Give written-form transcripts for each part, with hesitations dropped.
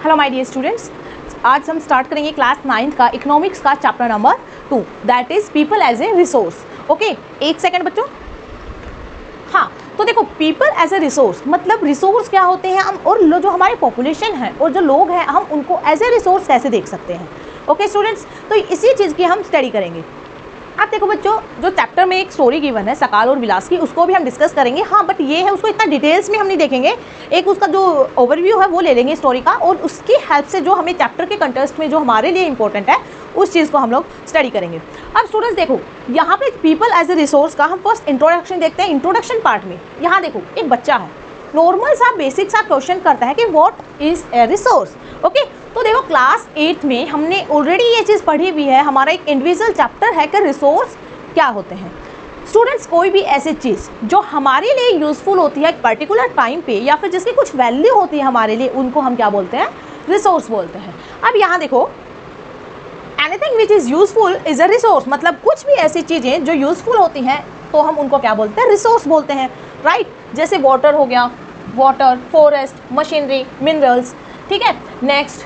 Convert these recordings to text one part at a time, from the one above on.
Hello my dear students, आज हम start करेंगे क्लास 9th का इकोनॉमिक्स का chapter number 2 that is people as a resource. Okay, एक सेकेंड बच्चों। हाँ, तो देखो पीपल एज ए रिसोर्स मतलब रिसोर्स क्या होते हैं हम, और जो हमारी पॉपुलेशन है और जो लोग हैं हम उनको एज ए रिसोर्स कैसे देख सकते हैं। ओके स्टूडेंट्स, तो इसी चीज़ की हम स्टडी करेंगे। अब देखो बच्चों, जो चैप्टर में एक स्टोरी गिवन है सकाल और विलास की, उसको भी हम डिस्कस करेंगे। हाँ, बट ये है उसको इतना डिटेल्स में हम नहीं देखेंगे, एक उसका जो ओवरव्यू है वो ले लेंगे स्टोरी का, और उसकी हेल्प से जो हमें चैप्टर के कंटेक्स्ट में जो हमारे लिए इंपॉर्टेंट है उस चीज़ को हम लोग स्टडी करेंगे। अब स्टूडेंट्स देखो, यहाँ पे पीपल एज ए रिसोर्स का हम फर्स्ट इंट्रोडक्शन देखते हैं। इंट्रोडक्शन पार्ट में यहाँ देखो एक बच्चा है, नॉर्मल सा बेसिक सा क्वेश्चन करता है कि what is A resource. Okay, तो देखो क्लास 8 में हमने ऑलरेडी ये चीज़ पढ़ी हुई है, हमारा एक इंडिविजुअल चैप्टर है कि रिसोर्स क्या होते हैं। स्टूडेंट्स, कोई भी ऐसी चीज़ जो हमारे लिए यूज़फुल होती है एक पर्टिकुलर टाइम पे या फिर जिसकी कुछ वैल्यू होती है हमारे लिए, उनको हम क्या बोलते हैं, रिसोर्स बोलते हैं। अब यहाँ देखो, anything which is useful is a resource, मतलब कुछ भी ऐसी चीज़ें जो यूज़फुल होती हैं तो हम उनको क्या बोलते हैं, रिसोर्स बोलते हैं, राइट। जैसे वाटर हो गया, वाटर, फॉरेस्ट, मशीनरी, मिनरल्स, ठीक है। नेक्स्ट,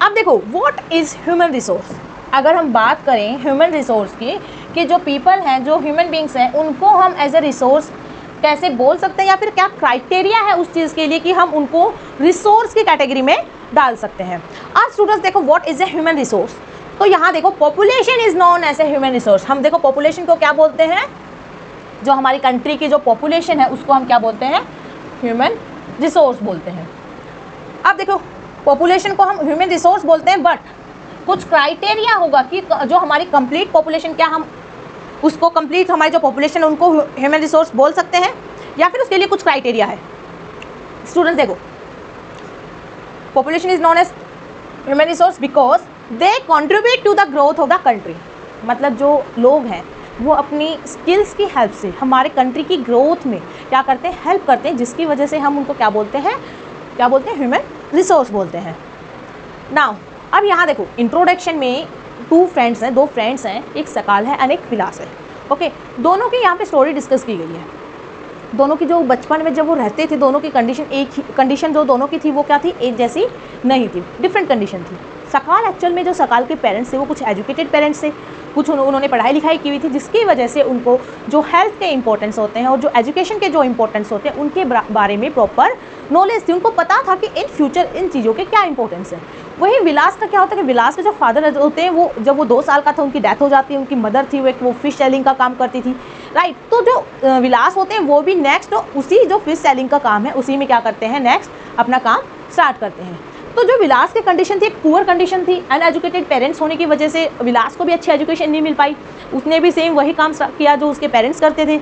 अब देखो व्हाट इज़ ह्यूमन रिसोर्स। अगर हम बात करें ह्यूमन रिसोर्स की, कि जो पीपल हैं, जो ह्यूमन बींग्स हैं, उनको हम एज ए रिसोर्स कैसे बोल सकते हैं, या फिर क्या क्राइटेरिया है उस चीज़ के लिए कि हम उनको रिसोर्स की कैटेगरी में डाल सकते हैं। आज स्टूडेंट्स देखो what is a human resource, तो यहाँ देखो population is known as a human resource. हम देखो पॉपुलेशन को क्या बोलते हैं, जो हमारी कंट्री की जो पॉपुलेशन है उसको हम क्या बोलते हैं, ह्यूमन रिसोर्स बोलते हैं। अब देखो पॉपुलेशन को हम ह्यूमन रिसोर्स बोलते हैं, बट कुछ क्राइटेरिया होगा कि जो हमारी कंप्लीट पॉपुलेशन, क्या हम उसको कंप्लीट हमारी जो पॉपुलेशन है उनको ह्यूमन रिसोर्स बोल सकते हैं, या फिर उसके लिए कुछ क्राइटेरिया है। स्टूडेंट्स देखो, population is known as human resource because they contribute to the growth of the country. मतलब जो लोग हैं वो अपनी स्किल्स की हेल्प से हमारे कंट्री की ग्रोथ में क्या करते हैं, हेल्प करते हैं, जिसकी वजह से हम उनको क्या बोलते हैं, ह्यूमन रिसोर्स बोलते हैं। नाउ अब यहाँ देखो इंट्रोडक्शन में दो फ्रेंड्स हैं, एक सकाल है और एक विलास है। ओके, दोनों की यहाँ पे स्टोरी डिस्कस की गई है। दोनों की जो बचपन में जब वो रहते थे, दोनों की कंडीशन एक ही कंडीशन जो दोनों की थी वो क्या थी, एक जैसी नहीं थी, डिफरेंट कंडीशन थी। सकाल एक्चुअल में जो सकाल के पेरेंट्स थे वो कुछ एजुकेटेड पेरेंट्स थे, कुछ उन्होंने पढ़ाई लिखाई की हुई थी, जिसकी वजह से उनको जो हेल्थ के इंपॉर्टेंस होते हैं और जो एजुकेशन के जो इंपॉर्टेंस होते हैं उनके बारे में प्रॉपर नॉलेज थी। उनको पता था कि इन फ्यूचर इन चीज़ों के क्या इंपॉर्टेंस है। वही विलास का क्या होता है कि विलास के जो फादर होते हैं वो जब वो 2 साल का था उनकी डेथ हो जाती है। उनकी मदर थी वो फिश सेलिंग का काम करती थी, राइट। तो जो विलास होते हैं वो भी नेक्स्ट उसी जो फिश सेलिंग का काम है उसी में क्या करते हैं, नेक्स्ट अपना काम स्टार्ट करते हैं। तो जो विलास की कंडीशन थी एक पुअर कंडीशन थी, अनएजुकेटेड पेरेंट्स होने की वजह से विलास को भी अच्छी एजुकेशन नहीं मिल पाई। उसने भी सेम वही काम किया जो उसके पेरेंट्स करते थे।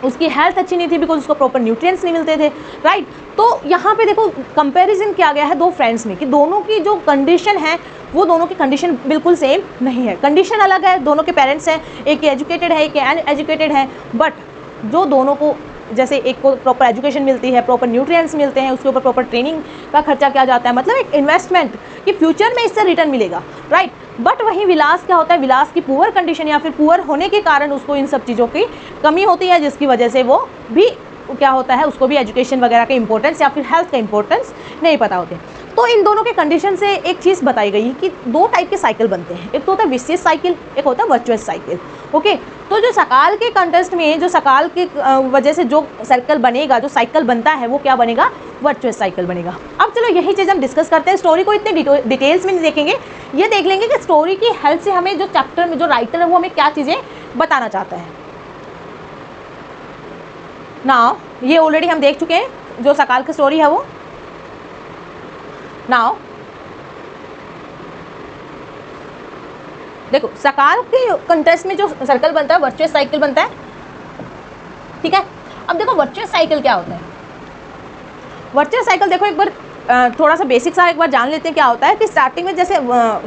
उसकी हेल्थ अच्छी नहीं थी बिकॉज उसको प्रॉपर न्यूट्रिएंट्स नहीं मिलते थे, राइट। तो यहाँ पे देखो कंपैरिजन किया गया है दो फ्रेंड्स में कि दोनों की जो कंडीशन है वो दोनों की कंडीशन बिल्कुल सेम नहीं है। कंडीशन अलग है, दोनों के पेरेंट्स हैं, एक एजुकेटेड है एक अनएजुकेटेड है, बट जो दोनों को जैसे एक को प्रॉपर एजुकेशन मिलती है, प्रॉपर न्यूट्रिएंट्स मिलते हैं, उसके ऊपर प्रॉपर ट्रेनिंग का खर्चा किया जाता है, मतलब एक इन्वेस्टमेंट कि फ्यूचर में इससे रिटर्न मिलेगा, राइट। बट वहीं विलास क्या होता है, विलास की पुअर कंडीशन या फिर पुअर होने के कारण उसको इन सब चीज़ों की कमी होती है, जिसकी वजह से वो भी क्या होता है, उसको भी एजुकेशन वगैरह का इंपॉर्टेंस या फिर हेल्थ का इंपॉर्टेंस नहीं पता होते। तो इन दोनों के कंडीशन से एक चीज़ बताई गई है कि 2 टाइप के साइकिल बनते हैं, एक तो होता है विशियस साइकिल, एक होता है वर्चुअस साइकिल। ओके, तो जो सकाल के कंटेस्ट में जो सकाल के वजह से जो सर्कल बनेगा, जो साइकिल बनता है वो क्या बनेगा, वर्चुअस साइकिल बनेगा। अब चलो यही चीज़ हम डिस्कस करते हैं। स्टोरी को इतने डिटेल्स में नहीं देखेंगे, ये देख लेंगे कि स्टोरी की हेल्प से हमें जो चैप्टर में जो राइटर है वो हमें क्या चीज़ें बताना चाहता है। नाउ ये ऑलरेडी हम देख चुके हैं जो सकाल की स्टोरी है वो। नाउ देखो सकाल के कंटेस्ट में जो सर्कल बनता है वर्चुअस साइकिल बनता है, ठीक है। अब देखो वर्चुअस साइकिल क्या होता है। वर्चुअस साइकिल देखो एक बार थोड़ा सा बेसिक सा एक बार जान लेते हैं क्या होता है कि स्टार्टिंग में जैसे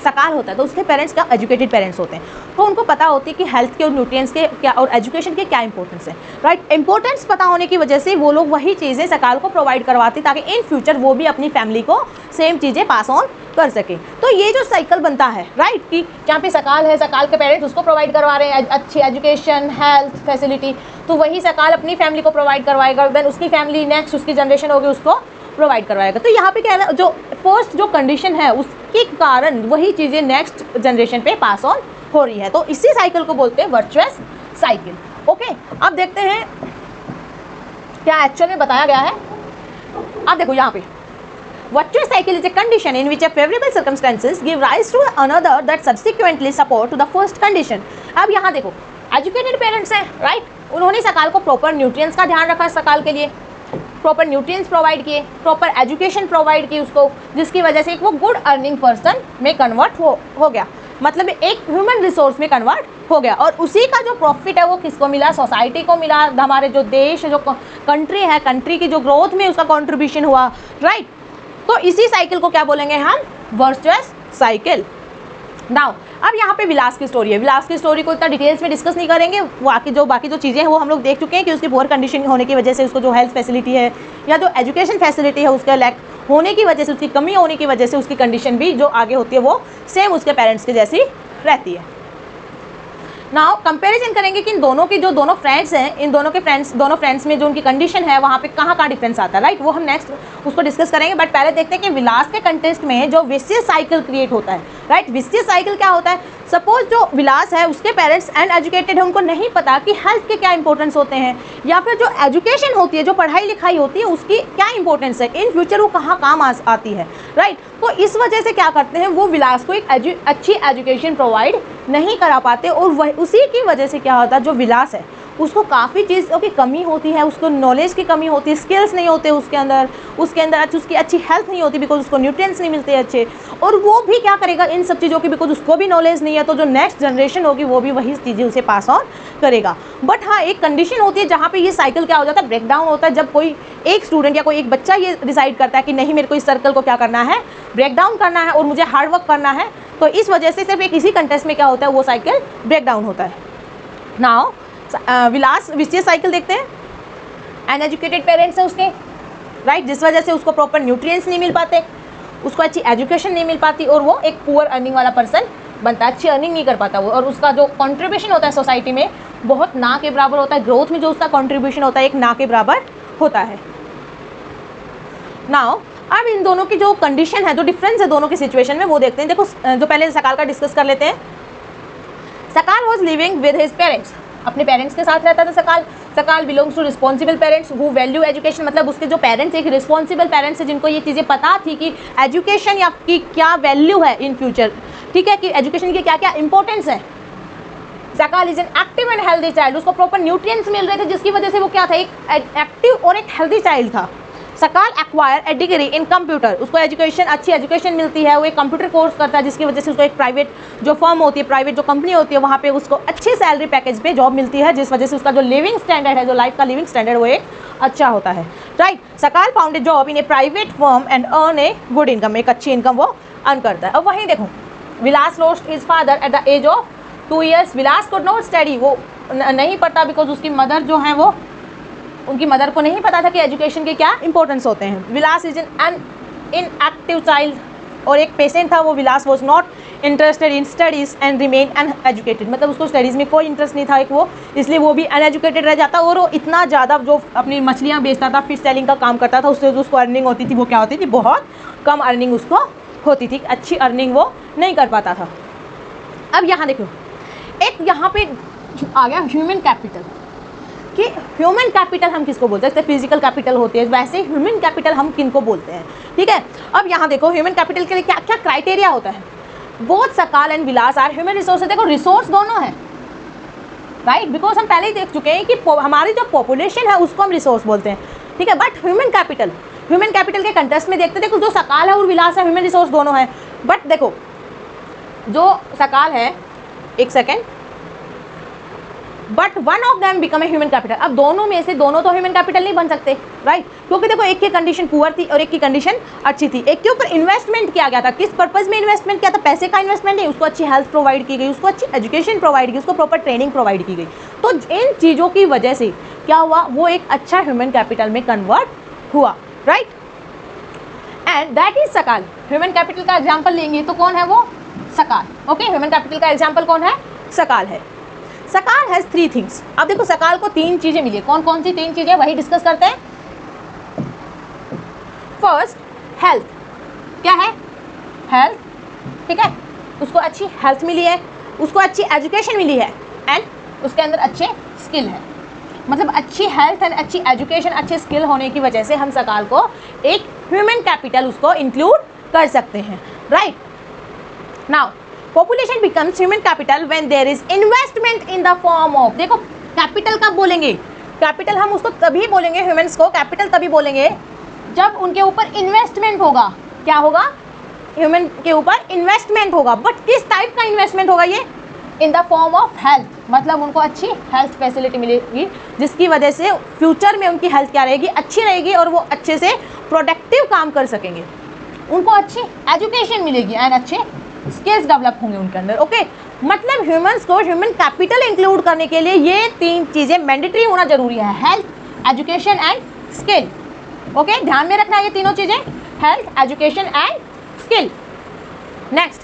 सकाल होता है तो उसके पेरेंट्स क्या एजुकेटेड पेरेंट्स होते हैं, तो उनको पता होती है कि हेल्थ के और न्यूट्रिएंट्स के क्या और एजुकेशन के क्या इंपॉर्टेंस है, राइट। इंपॉर्टेंस पता होने की वजह से वो लोग वही चीज़ें सकाल को प्रोवाइड करवाते ताकि इन फ्यूचर वो भी अपनी फैमिली को सेम चीज़ें पास ऑन कर सके। तो ये जो साइकिल बनता है, राइट, कि जहाँ पे सकाल है, सकाल के पेरेंट्स उसको प्रोवाइड करवा रहे हैं अच्छी एजुकेशन, हेल्थ फैसिलिटी, तो वही सकाल अपनी फैमिली को प्रोवाइड करवाएगा, देन उसकी फैमिली नेक्स्ट उसकी जनरेशन होगी उसको प्रोवाइड करवाएगा। तो यहाँ पे क्या है ना, जो फर्स्ट जो कंडीशन है उसके कारण वही चीज़ें नेक्स्ट जनरेशन पे पास ऑन हो रही है। तो इसी साइकिल को बोलते हैं वर्चुअस साइकिल। ओके, अब देखते हैं क्या एक्चुअल में बताया गया है। अब देखो यहाँ पे virtuous cycle is a condition in which a favorable circumstances give rise to another that subsequently support to the first condition। अब यहाँ देखो एजुकेटेड पेरेंट्स हैं, राइट, उन्होंने सकाल को प्रॉपर न्यूट्रिएंट्स का ध्यान रखा, सकाल के लिए प्रॉपर न्यूट्रिएंट्स प्रोवाइड किए, प्रॉपर एजुकेशन प्रोवाइड की उसको, जिसकी वजह से एक वो गुड अर्निंग पर्सन में कन्वर्ट हो गया, मतलब एक ह्यूमन रिसोर्स में कन्वर्ट हो गया। और उसी का जो प्रॉफिट है वो किसको मिला, सोसाइटी को मिला, हमारे जो देश जो कंट्री है, कंट्री की जो ग्रोथ में उसका कॉन्ट्रीब्यूशन हुआ, राइट। तो इसी साइकिल को क्या बोलेंगे हम, वर्चुअस साइकिल। नाउ अब यहाँ पे विलास की स्टोरी है। विलास की स्टोरी को इतना डिटेल्स में डिस्कस नहीं करेंगे, बाकी जो चीज़ें हैं वो हम लोग देख चुके हैं कि उसकी पुअर कंडीशन होने की वजह से उसको जो हेल्थ फैसिलिटी है या जो एजुकेशन फैसिलिटी है उसका लैक होने की वजह से, उसकी कमी होने की वजह से उसकी कंडीशन भी जो आगे होती है वो सेम उसके पेरेंट्स के जैसी रहती है। नाउ कंपैरिजन करेंगे कि इन दोनों के जो दोनों फ्रेंड्स हैं, इन दोनों फ्रेंड्स में जो उनकी कंडीशन है वहाँ पे कहाँ डिफरेंस आता है, राइट, वो हम नेक्स्ट उसको डिस्कस करेंगे। बट पहले देखते हैं कि विलास के कंटेस्ट में जो विशियस साइकिल क्रिएट होता है, राइट। विशियस साइकिल क्या होता है, सपोज जो विलास है उसके पेरेंट्स अनएजुकेटेड है, उनको नहीं पता कि हेल्थ के क्या इंपॉर्टेंस होते हैं, या फिर जो एजुकेशन होती है, जो पढ़ाई लिखाई होती है उसकी क्या इंपॉर्टेंस है, इन फ्यूचर वो कहाँ काम आती है, राइट। तो इस वजह से क्या करते हैं, वो विलास को एक अच्छी एजुकेशन प्रोवाइड नहीं करा पाते, और वह उसी की वजह से क्या होता है, जो विलास है उसको काफ़ी चीज़ों की कमी होती है, उसको नॉलेज की कमी होती है, स्किल्स नहीं होते उसके अंदर उसकी अच्छी हेल्थ नहीं होती, बिकॉज उसको न्यूट्रिएंट्स नहीं मिलते अच्छे, और वो भी क्या करेगा इन सब चीज़ों की, बिकॉज उसको भी नॉलेज नहीं है, तो जो नेक्स्ट जनरेशन होगी वो भी वही चीज़ें उसे पास ऑन करेगा। बट हाँ, एक कंडीशन होती है जहाँ पे ये साइकिल क्या हो जाता है, ब्रेक डाउन होता है, जब कोई एक स्टूडेंट या कोई एक बच्चा ये डिसाइड करता है कि नहीं, मेरे को इस सर्कल को क्या करना है, ब्रेक डाउन करना है और मुझे हार्ड वर्क करना है, तो इस वजह से सिर्फ एक इसी कंटेस्ट में क्या होता है, वो साइकिल ब्रेक डाउन होता है। नाउ विलास विशियस साइकिल देखते हैं। अनएजुकेटेड पेरेंट्स हैं उसके, राइट, जिस वजह से उसको प्रॉपर न्यूट्रिएंट्स नहीं मिल पाते, उसको अच्छी एजुकेशन नहीं मिल पाती, और वो एक पुअर अर्निंग वाला पर्सन बनता है, अच्छी अर्निंग नहीं कर पाता वो, और उसका जो कंट्रीब्यूशन होता है सोसाइटी में बहुत ना के बराबर होता है, ग्रोथ में जो उसका कंट्रीब्यूशन होता है एक ना के बराबर होता है। नाउ अब इन दोनों की जो कंडीशन है, जो डिफरेंस है दोनों की सिचुएशन में, वो देखते हैं। देखो, जो पहले सकाल का डिस्कस कर लेते हैं। Sakal was living with his parents, अपने पेरेंट्स के साथ रहता था Sakal belongs to responsible parents who value education, मतलब उसके जो पेरेंट्स एक रिस्पॉन्सिबल पेरेंट्स है जिनको ये चीज़ें पता थी कि एजुकेशन या की क्या वैल्यू है इन फ्यूचर, ठीक है, कि एजुकेशन की क्या क्या इंपॉर्टेंस है। सकाल is an active and healthy child, उसको प्रॉपर न्यूट्रिएंट्स मिल रहे थे, जिसकी वजह से वो क्या था, एक एक्टिव और एक हेल्दी चाइल्ड था। सकाल acquire a degree in computer, उसको अच्छी एजुकेशन मिलती है, वो एक कंप्यूटर कोर्स करता है, जिसकी वजह से उसको एक प्राइवेट जो फर्म होती है, प्राइवेट जो कंपनी होती है, वहाँ पे उसको अच्छी सैलरी पैकेज पे जॉब मिलती है, जिस वजह से उसका जो लिविंग स्टैंडर्ड है, जो लाइफ का लिविंग स्टैंडर्ड वो एक अच्छा होता है, राइट। सकाल found a job in A private firm and earn a good income, एक अच्छी इनकम वो अर्न करता है। अब वहीं देखो, Vilas lost his father at the age of 2 years। Vilas could not study, वो नहीं पढ़ता, बिकॉज उसकी मदर जो है वो, उनकी मदर को नहीं पता था कि एजुकेशन के क्या इंपॉर्टेंस होते हैं। Vilas is an inactive child, और एक पेशेंट था वो। Vilas was not interested in studies and remain uneducated, मतलब उसको स्टडीज़ में कोई इंटरेस्ट नहीं था, एक वो, इसलिए वो भी अनएजुकेटेड रह जाता, और वो इतना ज़्यादा जो अपनी मछलियाँ बेचता था, फिश सेलिंग का काम करता था, उससे जो उसको अर्निंग होती थी वो क्या होती थी, बहुत कम अर्निंग उसको होती थी, अच्छी अर्निंग वो नहीं कर पाता था। अब यहाँ देखो, एक यहाँ पे आ गया ह्यूमन कैपिटल, कि ह्यूमन कैपिटल हम किसको बोलते हैं, जैसे फिजिकल कैपिटल होती है, वैसे ह्यूमन कैपिटल हम किनको बोलते हैं, ठीक है। अब यहाँ देखो, ह्यूमन कैपिटल के लिए क्या क्या क्राइटेरिया होता है। Both Sakal and Vilas are human resource, देखो रिसोर्स दोनों है, राइट, बिकॉज हम पहले ही देख चुके हैं कि हमारी जो पॉपुलेशन है उसको हम रिसोर्स बोलते हैं, ठीक है। बट ह्यूमन कैपिटल के कंटेस्ट में देखते हैं, देखो जो सकाल है और विलास है ह्यूमन रिसोर्स दोनों है। बट देखो जो सकाल है, एक second, but one of them become a human capital. अब दोनों में से दोनों तो ह्यूमन कैपिटल नहीं बन सकते, राइट, क्योंकि देखो एक की कंडीशन पुअर थी और एक की कंडीशन अच्छी थी। एक के ऊपर इन्वेस्टमेंट किया गया था, किस पर्पज में इन्वेस्टमेंट किया था, पैसे का इन्वेस्टमेंट नहीं, उसको अच्छी हेल्थ प्रोवाइड की गई, उसको अच्छी एजुकेशन प्रोवाइड की, उसको प्रॉपर ट्रेनिंग प्रोवाइड की गई। तो इन चीज़ों की वजह से क्या हुआ, वो एक अच्छा ह्यूमन कैपिटल में कन्वर्ट हुआ, राइट, एंड दैट इज सकाल। ह्यूमन कैपिटल का एग्जाम्पल लेंगे तो कौन है वो, सकाल। ओके, ह्यूमन कैपिटल का एग्जाम्पल कौन है, सकाल है। सकाल हैज़ 3 थिंग्स। अब देखो सकाल को 3 चीज़ें मिली, कौन कौन सी 3 चीज़ें, वही डिस्कस करते हैं। फर्स्ट हेल्थ, क्या है? हेल्थ, ठीक है, उसको अच्छी हेल्थ मिली है, उसको अच्छी एजुकेशन मिली है एंड उसके अंदर अच्छे स्किल है। मतलब अच्छी हेल्थ एंड अच्छी एजुकेशन, अच्छे स्किल होने की वजह से हम सकाल को एक ह्यूमन कैपिटल उसको इंक्लूड कर सकते हैं, right. Now population becomes human capital when there is investment in the form of, देखो कैपिटल कब बोलेंगे? कैपिटल हम उसको तभी बोलेंगे, ह्यूमंस को कैपिटल तभी बोलेंगे जब उनके ऊपर इन्वेस्टमेंट होगा। क्या होगा? ह्यूमन के ऊपर इन्वेस्टमेंट होगा। बट किस टाइप का इन्वेस्टमेंट होगा ये? इन द फॉर्म ऑफ हेल्थ, मतलब उनको अच्छी हेल्थ फैसिलिटी मिलेगी जिसकी वजह से फ्यूचर में उनकी हेल्थ क्या रहेगी? अच्छी रहेगी और वो अच्छे से प्रोडक्टिव काम कर सकेंगे। उनको अच्छी एजुकेशन मिलेगी एंड अच्छे स्किल्स डेवलप होंगे उनके अंदर। ओके, मतलब ह्यूमंस को ह्यूमन कैपिटल इंक्लूड करने के लिए ये तीन चीज़ें मैंडेटरी होना जरूरी है, health, education and skill. Okay, ध्यान में रखना ये तीनों चीज़ें, health, education and skill. Next,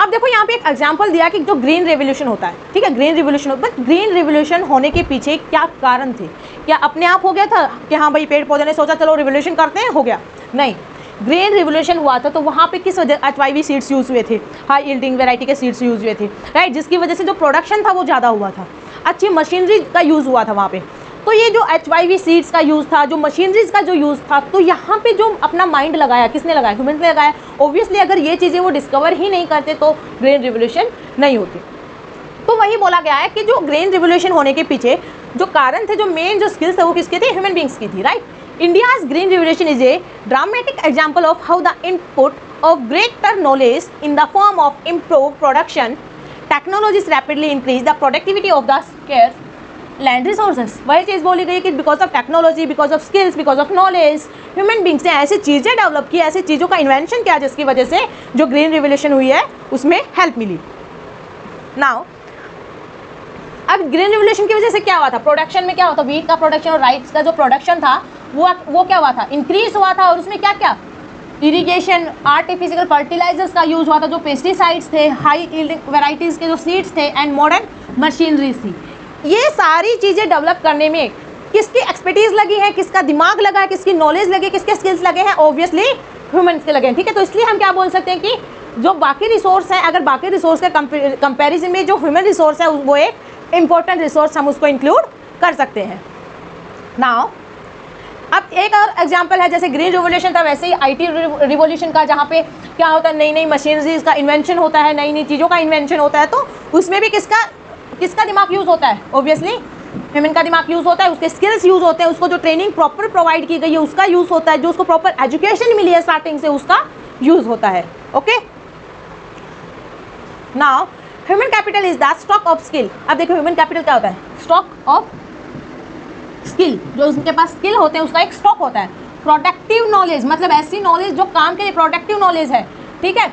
अब देखो यहाँ पे एक एग्जांपल दिया कि जो ग्रीन रेवोल्यूशन होता है, ठीक है, green revolution, but green revolution होने के पीछे क्या कारण थे? क्या अपने आप हो गया था कि हाँ भाई पेड़ पौधे ने सोचा चलो रेवोल्यूशन करते हैं, हो गया? नहीं, ग्रीन रिवोल्यूशन हुआ था तो वहाँ पे किस वजह? HYV सीड्स यूज़ हुए थे, हाई यील्डिंग वैरायटी के सीड्स यूज़ हुए थे, राइट, जिसकी वजह से जो प्रोडक्शन था वो ज़्यादा हुआ था, अच्छी मशीनरी का यूज़ हुआ था वहाँ पे। तो ये जो HYV सीड्स का यूज़ था, जो मशीनरीज का जो यूज़ था, तो यहाँ पे जो अपना माइंड लगाया, किसने लगाया? ह्यूमन ने लगाया। ऑब्वियसली अगर ये चीज़ें वो डिस्कवर ही नहीं करते तो ग्रीन रिवोल्यूशन नहीं होती। तो वही बोला गया है कि जो ग्रीन रिवोल्यूशन होने के पीछे जो कारण थे, जो मेन जो स्किल्स थे वो किसके थे? ह्यूमन बींग्स की थी, right. India's green revolution is a dramatic example of how the input of greater knowledge in the form of improved production technologies rapidly increase the productivity of the scarce land resources। वही चीज़ बोली गई कि because of technology, because of skills, because of knowledge, human beings ने ऐसी चीज़ें develop की, ऐसी चीज़ों का इन्वेंशन किया जिसकी वजह से जो ग्रीन रिवोल्यूशन हुई है उसमें हेल्प मिली। नाउ अब ग्रीन रिवोल्यूशन की वजह से क्या हुआ था? प्रोडक्शन में क्या हुआ था? वीट का प्रोडक्शन और राइस का जो प्रोडक्शन था वो क्या हुआ था? इंक्रीज हुआ था। और उसमें क्या क्या? इरिगेशन, आर्टिफिशियल फर्टिलाइजर्स का यूज हुआ था, जो पेस्टिसाइड्स थे, हाई यील्डिंग वैरायटीज़ के जो सीड्स थे एंड मॉडर्न मशीनरीज थी। ये सारी चीज़ें डेवलप करने में किसकी एक्सपर्टीज़ लगी है, किसका दिमाग लगा है, किसकी नॉलेज लगी, किसके स्किल्स लगे हैं? ऑब्वियसली ह्यूमन्स के लगे हैं, ठीक है। तो इसलिए हम क्या बोल सकते हैं कि जो बाकी रिसोर्स हैं, अगर बाकी रिसोर्स के कंपेरिजन में जो ह्यूमन रिसोर्स है वो एक इम्पोर्टेंट रिसोर्स हम उसको इंक्लूड कर सकते हैं। नाउ अब एक और एग्जांपल है, जैसे ग्रीन रिवोल्यूशन था वैसे ही IT रिवोल्यूशन का, जहाँ पे क्या होता है? नई नई मशीनरीज का इन्वेंशन होता है, नई नई चीज़ों का इन्वेंशन होता है। तो उसमें भी किसका दिमाग यूज़ होता है? ऑब्वियसली ह्यूमन का दिमाग यूज़ होता है, उसके स्किल्स यूज़ होते हैं, उसको जो ट्रेनिंग प्रॉपर प्रोवाइड की गई है उसका यूज़ होता है, जो उसको प्रॉपर एजुकेशन मिली है स्टार्टिंग से उसका यूज़ होता है। Okay, now human capital is the stock of skill. अब देखो ह्यूमन कैपिटल क्या होता है? स्टॉक ऑफ स्किल, जो उसके पास स्किल होते हैं उसका एक स्टॉक होता है। प्रोडक्टिव नॉलेज, मतलब ऐसी नॉलेज जो काम के लिए प्रोडक्टिव नॉलेज है, ठीक है।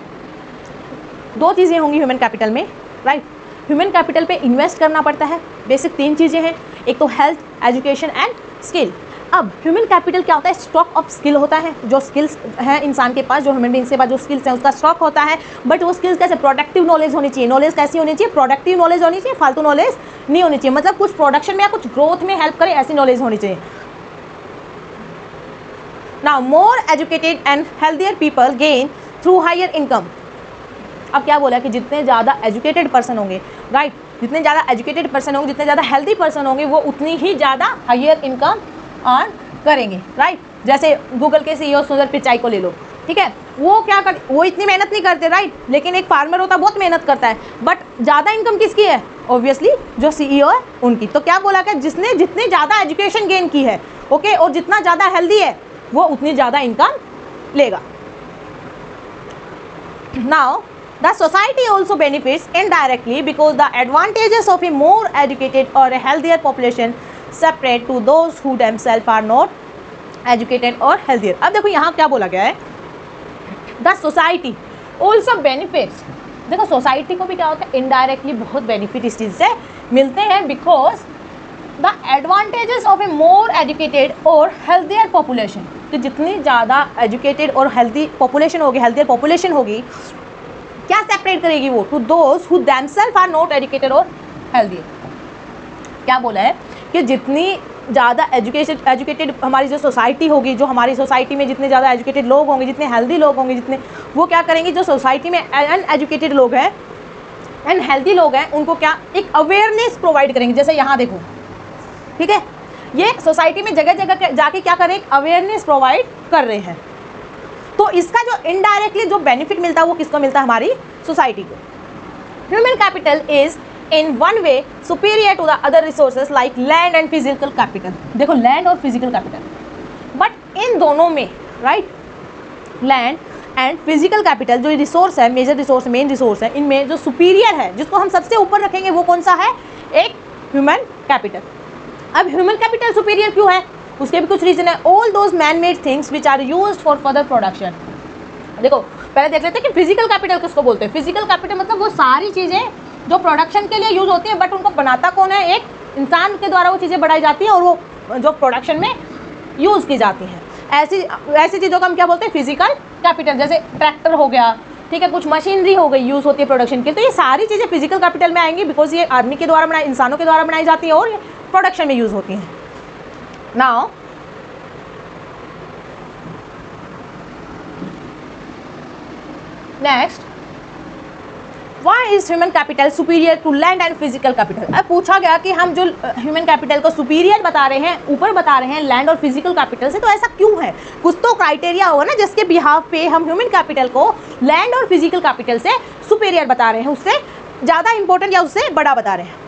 दो चीज़ें होंगी ह्यूमन कैपिटल में, राइट। ह्यूमन कैपिटल पे इन्वेस्ट करना पड़ता है, बेसिक तीन चीज़ें हैं, एक तो हेल्थ, एजुकेशन एंड स्किल। अब ह्यूमन कैपिटल क्या होता है? स्टॉक ऑफ स्किल होता है, जो स्किल्स हैं इंसान के पास, जो ह्यूमन बीइंग्स के पास जो स्किल्स हैं उसका स्टॉक होता है। बट वो स्किल्स कैसे? प्रोडक्टिव नॉलेज होनी चाहिए। नॉलेज कैसी होनी चाहिए? प्रोडक्टिव नॉलेज होनी चाहिए, फालतू नॉलेज नहीं होनी चाहिए। मतलब कुछ प्रोडक्शन में या कुछ ग्रोथ में हेल्प करे ऐसी नॉलेज होनी चाहिए। Now more educated and healthier people gain through higher income. अब क्या बोला कि जितने ज़्यादा एजुकेटेड पर्सन होंगे, राइट, जितने ज़्यादा एजुकेटेड पर्सन होंगे, जितने ज़्यादा हेल्दी पर्सन होंगे, वो उतनी ही ज़्यादा हायर इनकम अर्न करेंगे, राइट। जैसे गूगल के CEO सुंदर पिचाई को ले लो, ठीक है। वो क्या कर, वो इतनी मेहनत नहीं करते, राइट, लेकिन एक फार्मर होता है बहुत मेहनत करता है, बट ज़्यादा इनकम किसकी है? ऑब्वियसली जो CEO है उनकी। तो क्या बोला कि जिसने जितनी ज़्यादा एजुकेशन गेन की है, ओके, और जितना ज़्यादा हेल्दी है वो उतनी ज़्यादा इनकम लेगा। Now the society also benefits indirectly because the advantages of a more educated or a healthier population separate to those who themselves are not educated or healthier। अब देखो यहाँ क्या बोला गया है? the society also benefits। देखो society को भी क्या होता है? इनडायरेक्टली बहुत बेनिफिट इस चीज़ से मिलते हैं, because the advantages of a more educated और हेल्थियर पॉपुलेशन। तो जितनी ज़्यादा एजुकेटेड और हेल्दी पॉपुलेशन होगी, हेल्थियर पॉपुलेशन होगी, क्या सेपरेट करेगी वो? To those who themselves are not educated और हेल्दी। क्या बोला है कि जितनी ज़्यादा एजुकेटेड हमारी जो सोसाइटी होगी, जो हमारी सोसाइटी में जितने ज़्यादा एजुकेटेड लोग होंगे, जितने हेल्दी लोग होंगे, जितने वो क्या करेंगे, जो सोसाइटी में अनएजुकेटेड लोग हैं, अनहेल्दी लोग हैं, उनको क्या एक अवेयरनेस प्रोवाइड करेंगे। जैसे यहाँ देखो, ठीक है, ये सोसाइटी में जगह जगह जाके क्या करें, अवेयरनेस प्रोवाइड कर रहे हैं। तो इसका जो इनडायरेक्टली जो बेनिफिट मिलता है वो किसको मिलता है, हमारी सोसाइटी को। Human capital is in one way superior to the other resources like land and physical capital. देखो लैंड और फिजिकल कैपिटल, बट इन दोनों में right, land and physical capital जो रिसोर्स है, मेजर रिसोर्स, मेन रिसोर्स है, इनमें जो सुपीरियर है, जिसको हम सबसे ऊपर रखेंगे, वो कौन सा है, एक ह्यूमन कैपिटल। अब ह्यूमन कैपिटल सुपीरियर क्यों है, उसके भी कुछ रीजन है। All those man made things which are used for further production. देखो पहले देख लेते हैं कि फिजिकल कैपिटल किसको बोलते हैं। फिजिकल कैपिटल मतलब वो सारी चीज़ें जो प्रोडक्शन के लिए यूज होती है, बट उनको बनाता कौन है, एक इंसान के द्वारा वो चीज़ें बनाई जाती हैं और वो जो प्रोडक्शन में यूज़ की जाती हैं। ऐसी चीज़ों का हम क्या बोलते हैं, फिजिकल कैपिटल। जैसे ट्रैक्टर हो गया, ठीक है, कुछ मशीनरी हो गई, यूज़ होती है प्रोडक्शन के, तो ये सारी चीज़ें फिजिकल कैपिटल में आएंगी, बिकॉज ये आदमी के द्वारा बनाई, इंसानों के द्वारा बनाई जाती है और प्रोडक्शन में यूज़ होती हैं। Now next, why is human capital superior to land and physical capital. अब पूछा गया कि हम जो ह्यूमन कैपिटल को सुपीरियर बता रहे हैं, ऊपर बता रहे हैं लैंड और फिजिकल कैपिटल से, तो ऐसा क्यों है। कुछ तो क्राइटेरिया होगा ना जिसके बिहाफ पे हम ह्यूमन कैपिटल को लैंड और फिजिकल कैपिटल से सुपीरियर बता रहे हैं, उससे ज़्यादा इंपॉर्टेंट या उससे बड़ा बता रहे हैं।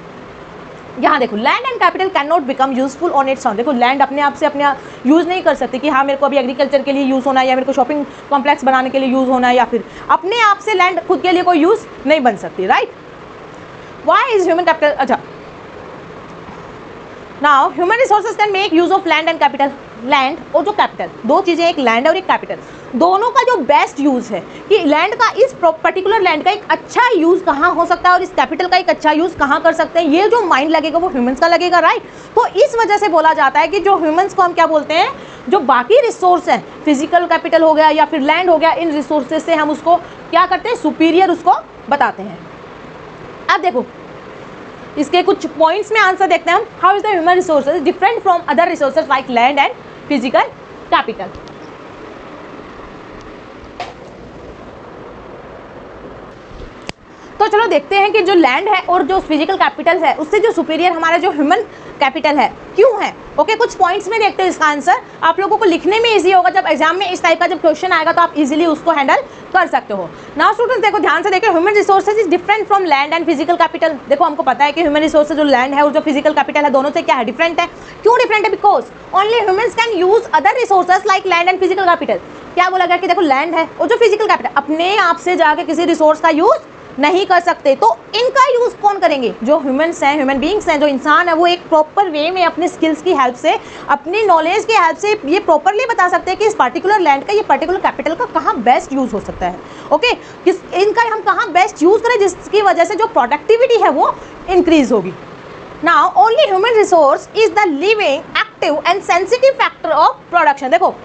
यहाँ देखो, land and capital can not become useful on its own. देखो लैंड अपने आप से अपने यूज़ नहीं कर सकती कि हाँ मेरे को अभी एग्रीकल्चर के लिए यूज़ होना है, या मेरे को शॉपिंग कॉम्प्लेक्स बनाने के लिए यूज़ होना है, या फिर अपने आप से लैंड खुद के लिए कोई यूज़ नहीं बन सकती, right. Why is human capital, अच्छा now human resources can make use of land and capital. Land और जो कैपिटल, दो चीज़ें, एक लैंड और एक कैपिटल, दोनों का जो बेस्ट यूज़ है कि लैंड का, इस पर्टिकुलर लैंड का एक अच्छा यूज़ कहाँ हो सकता है और इस कैपिटल का एक अच्छा यूज़ कहाँ कर सकते हैं, ये जो माइंड लगेगा वो ह्यूमंस का लगेगा, राइट। तो इस वजह से बोला जाता है कि जो ह्यूमंस को हम क्या बोलते हैं, जो बाकी रिसोर्स हैं, फिजिकल कैपिटल हो गया या फिर लैंड हो गया, इन रिसोर्सेज से हम उसको क्या करते हैं, सुपीरियर उसको बताते हैं। अब देखो इसके कुछ पॉइंट्स में आंसर देखते हैं हम। How is the human resources different from other resources like land and physical capital. तो चलो देखते हैं कि जो लैंड है और जो फिजिकल कैपिटल है उससे जो सुपीरियर हमारा जो ह्यूमन कैपिटल है क्यों है। ओके, कुछ पॉइंट्स में देखते हैं इसका आंसर। आप लोगों को लिखने में इजी होगा, जब एग्जाम में इस टाइप का जब क्वेश्चन आएगा तो आप इजीली उसको हैंडल कर सकते हो। नाउ स्टूडेंट्स देखो ध्यान से देखो, human resources is different from land and physical capital. देखो हमको पता है कि ह्यूमन रिसोर्सेज जो लैंड है और जो फिजिकल कैपिटल है दोनों से क्या है, डिफरेंट है। क्यों डिफरेंट है, because only humans can use other resources like land and physical capital. क्या बोला गया कि देखो लैंड है और जो फिजिकल कैपिटल अपने आप से जाके किसी रिसोर्स का यूज नहीं कर सकते, तो इनका यूज कौन करेंगे, जो ह्यूमंस हैं, ह्यूमन बीइंग्स हैं, जो इंसान है, वो एक प्रॉपर वे में अपने स्किल्स की हेल्प से, अपनी नॉलेज की हेल्प से ये प्रॉपरली बता सकते हैं कि इस पर्टिकुलर लैंड का, ये पर्टिकुलर कैपिटल का कहाँ बेस्ट यूज हो सकता है। ओके, किस इनका हम कहाँ बेस्ट यूज करें जिसकी वजह से जो प्रोडक्टिविटी है वो इंक्रीज होगी। Now only human resource is the living active and sensitive factor of production. देखो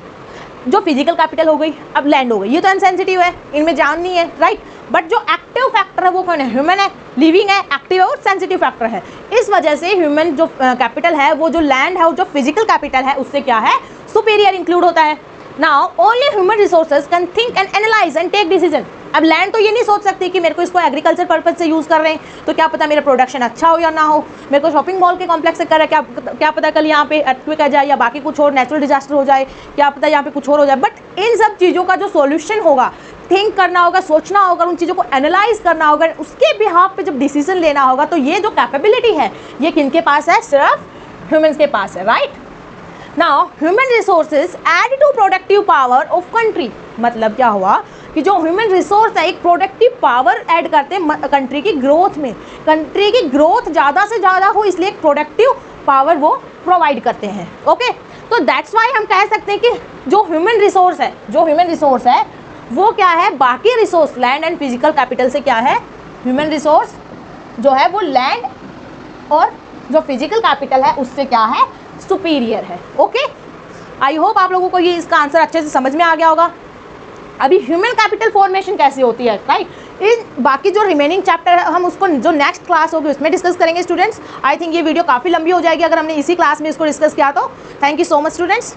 जो फिजिकल कैपिटल हो गई, अब लैंड हो गई, ये तो अनसेंसिटिव है, इनमें जान नहीं है, राइट। बट जो एक्टिव फैक्टर है वो कौन है, ह्यूमन है, लिविंग है, एक्टिव है और सेंसिटिव फैक्टर है। इस वजह से ह्यूमन जो कैपिटल है, वो जो लैंड है और जो फिजिकल कैपिटल है उससे क्या है, सुपीरियर इंक्लूड होता है। Now only human resources can think and analyse and take decision. अब लैंड तो ये नहीं सोच सकती कि मेरे को इसको एग्रीकल्चर पर्पज से यूज़ कर रहे हैं तो क्या पता मेरा प्रोडक्शन अच्छा हो या ना हो, मेरे को शॉपिंग मॉल के कॉम्प्लेक्स से कर रहा है, क्या पता कल यहाँ पे अर्थक्वेक आ जाए या बाकी कुछ और नेचुरल डिजास्टर हो जाए, क्या पता यहाँ पे कुछ और हो जाए। बट इन सब चीज़ों का जो सॉल्यूशन होगा, थिंक करना होगा, सोचना होगा, उन चीज़ों को एनालाइज करना होगा, उसके बिहाफ पे जब डिसीजन लेना होगा, तो ये जो कैपेबिलिटी है ये किनके पास है, सिर्फ ह्यूमंस के पास है, right. Now human resources add to productive power of country. मतलब क्या हुआ कि जो ह्यूमन रिसोर्स है एक प्रोडक्टिव पावर ऐड करते हैं कंट्री की ग्रोथ में। कंट्री की ग्रोथ ज़्यादा से ज़्यादा हो इसलिए एक प्रोडक्टिव पावर वो प्रोवाइड करते हैं। ओके, तो दैट्स वाई हम कह सकते हैं कि जो ह्यूमन रिसोर्स है वो क्या है, बाकी resource land and physical capital से क्या है, ह्यूमन रिसोर्स जो है वो लैंड और जो फिजिकल कैपिटल है उससे क्या है, सुपीरियर है। ओके, आई होप आप लोगों को ये इसका आंसर अच्छे से समझ में आ गया होगा। अभी ह्यूमन कैपिटल फॉर्मेशन कैसे होती है, राइट, इन बाकी जो रिमेनिंग चैप्टर है हम उसको जो नेक्स्ट क्लास होगी उसमें डिस्कस करेंगे स्टूडेंट्स। आई थिंक ये वीडियो काफ़ी लंबी हो जाएगी अगर हमने इसी क्लास में इसको डिस्कस किया तो। Thank you so much students.